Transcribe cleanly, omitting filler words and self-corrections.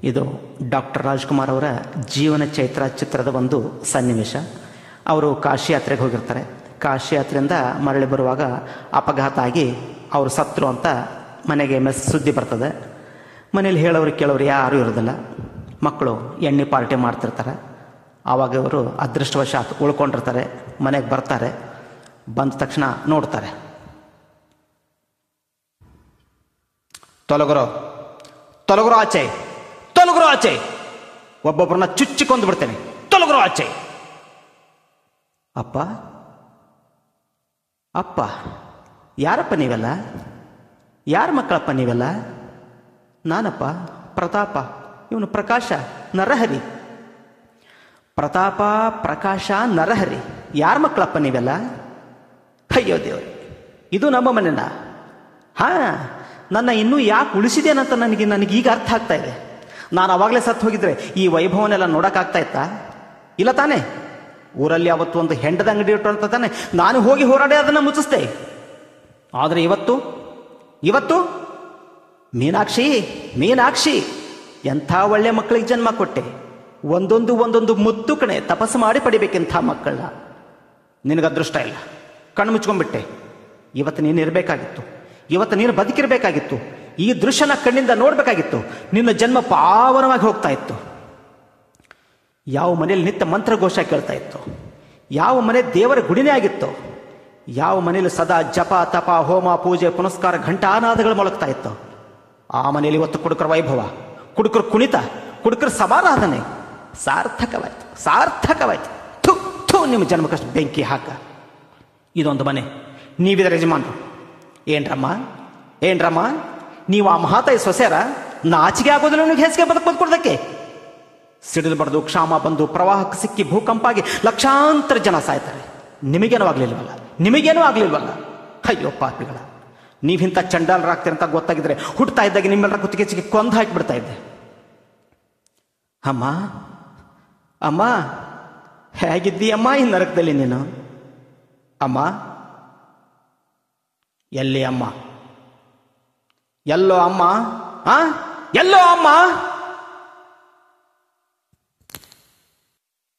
ಇದು ಡಾಕ್ಟರ್ ರಾಜ್ಕುಮಾರ್ ಅವರ ಜೀವನ ಚೈತ್ರ ಚಿತ್ರದ ಒಂದು ಸನ್ನಿವೇಶ. ಅವರು ಕಾಶಿ ಯಾತ್ರೆಗೆ ಹೋಗಿರ್ತಾರೆ. ಕಾಶಿ ಯಾತ್ರೆಯಿಂದ ಮರಳಿ ಬರುವಾಗ ಅಪಘಾತ ಆಗಿ ಅವರು ಸತ್ರು ಅಂತ ಮನೆಗೆ ಸುದ್ದಿ ಬರ್ತದೆ. ಮನೇಲಿ ಹೇಳೋರು ಕೇಳೋರು ಯಾರೂ ಇರೋದಿಲ್ಲ. ಮಕ್ಕಳು ಎಣ್ಣೆ ಪಾರ್ಟಿ ಮಾಡ್ತಿರ್ತಾರೆ. ಆವಾಗ ಇವರು ಅದೃಷ್ಟವಶಾತ್ ಉಳ್ಕೊಂಡಿರ್ತಾರೆ. ಮನೆಗೆ ಬರ್ತಾರೆ. ಬಂದ ತಕ್ಷಣ ನೋಡ್ತಾರೆ, ತೊಲಗರೋ ತೊಲಗರೋ ಆಚೆ, ತೊಲಗರೋ ಆಚೆ, ಒಬ್ಬೊಬ್ಬರನ್ನ ಚುಚ್ಚಿಕೊಂದು ಬಿಡ್ತೇನೆ, ತೊಲಗರೋ ಆಚೆ. ಅಪ್ಪ ಅಪ್ಪ ಯಾರಪ್ಪ ನೀವೆಲ್ಲ? ಯಾರ ಮಕ್ಕಳಪ್ಪ ನೀವೆಲ್ಲ? ನಾನಪ್ಪ ಪ್ರತಾಪ, ಇವನು ಪ್ರಕಾಶ ನರಹರಿ. ಪ್ರತಾಪ, ಪ್ರಕಾಶ, ನರಹರಿ, ಯಾರ ಮಕ್ಕಳಪ್ಪ ನೀವೆಲ್ಲ? ಅಯ್ಯೋ ದೇವ್ರಿ, ಇದು ನಮ್ಮ ಮನೆನ? ಹಾ, ನನ್ನ ಇನ್ನೂ ಯಾಕೆ ಉಳಿಸಿದೇನಂತ ನನಗೀಗ ಅರ್ಥ ಆಗ್ತಾ ಇದೆ. ನಾನು ಅವಾಗಲೇ ಸತ್ತು ಹೋಗಿದ್ರೆ ಈ ವೈಭವನೆಲ್ಲ ನೋಡೋಕ್ಕಾಗ್ತಾ ಇತ್ತಾ? ಇಲ್ಲ ತಾನೇ. ಊರಲ್ಲಿ ಅವತ್ತು ಒಂದು ಹೆಂಡದ ಅಂಗಡಿ ಇಟ್ಟು ಅಂತ ತಾನೆ ನಾನು ಹೋಗಿ ಹೋರಾಡಿ ಅದನ್ನು ಮುಚ್ಚಿಸ್ದೆ. ಆದರೆ ಇವತ್ತು ಮೀನಾಕ್ಷಿ, ಮೀನಾಕ್ಷಿ, ಎಂಥ ಒಳ್ಳೆ ಮಕ್ಕಳಿಗೆ ಜನ್ಮ ಕೊಟ್ಟೆ. ಒಂದೊಂದು ಮುತ್ತು ಕಣೆ, ತಪಸ್ಸು ಮಾಡಿ ಪಡಿಬೇಕಿಂಥ ಮಕ್ಕಳನ್ನ. ನಿನಗೆ ಅದೃಷ್ಟ ಇಲ್ಲ, ಕಣ್ಣು ಮುಚ್ಕೊಂಡ್ಬಿಟ್ಟೆ. ಇವತ್ತು ನೀನು ಇರಬೇಕಾಗಿತ್ತು, ಇವತ್ತು ನೀನು ಬದುಕಿರಬೇಕಾಗಿತ್ತು. ಈ ದೃಶ್ಯನ ಕಣ್ಣಿಂದ ನೋಡಬೇಕಾಗಿತ್ತು. ನಿನ್ನ ಜನ್ಮ ಪಾವನವಾಗಿ ಹೋಗ್ತಾ ಇತ್ತು. ಯಾವ ಮನೆಯಲ್ಲಿ ನಿತ್ಯ ಮಂತ್ರಘೋಷ ಕೇಳ್ತಾ ಇತ್ತು, ಯಾವ ಮನೆ ದೇವರ ಗುಡಿನೇ ಆಗಿತ್ತು, ಯಾವ ಮನೆಯಲ್ಲಿ ಸದಾ ಜಪ ತಪ ಹೋಮ ಪೂಜೆ ಪುನಸ್ಕಾರ ಘಂಟಾನಾದಗಳು ಮೊಳಗ್ತಾ ಇತ್ತು, ಆ ಮನೆಯಲ್ಲಿ ಇವತ್ತು ಕುಡುಕರ ವೈಭವ, ಕುಡುಕರ ಕುಣಿತ, ಕುಡುಕರ ಸಮಾರಾಧನೆ ಸಾರ್ಥಕವಾಯ್ತು, ಸಾರ್ಥಕವಾಯ್ತು. ಥು ಥು, ನಿಮ್ಮ ಜನ್ಮಕ್ಕಷ್ಟು ಬೆಂಕಿ ಹಾಕ. ಇದೊಂದು ಮನೆ, ನೀವಿದರ ಯಜಮಾನರು. ಏನ್ರಮ್ಮ ನೀವು ಆ ಮಹಾತಾಯಿ ಸೊಸೆಯರ? ನಾಚಿಗೆ ಆಗೋದಿಲ್ಲ ನಿಮಗೆ ಹೆಸರಿಗೆ ಬದುಕೊಡೋದಕ್ಕೆ? ಸಿಡಿಲು ಬಡ್ದು, ಕ್ಷಾಮ ಬಂದು, ಪ್ರವಾಹಕ್ಕೆ ಸಿಕ್ಕಿ ಭೂಕಂಪ ಆಗಿ ಲಕ್ಷಾಂತರ ಜನ ಸಾಯ್ತಾರೆ. ನಿಮಗೇನೂ ಆಗ್ಲಿಲ್ವಲ್ಲ. ಅಯ್ಯೋ ಪಾಪಿಗಳ, ನೀವಿಂಥ ಚಂಡಾಲರಾಗ್ತೀರ ಅಂತ ಗೊತ್ತಾಗಿದ್ರೆ ಹುಟ್ಟುತ್ತಾ ಇದ್ದಾಗ ನಿಮ್ಮೆಲ್ಲರ ಕುತ್ತಿಗೆ ಕೊಂದು ಹಾಕಿಬಿಡ್ತಾ ಇದ್ದೆ. ಅಮ್ಮ ಅಮ್ಮ, ಹೇಗಿದ್ದೀಯಮ್ಮ ಈ ನರಕದಲ್ಲಿ ನೀನು? ಅಮ್ಮ, ಎಲ್ಲಿ ಅಮ್ಮ? ಎಲ್ಲೋ ಅಮ್ಮ? ಎಲ್ಲೋ ಅಮ್ಮ?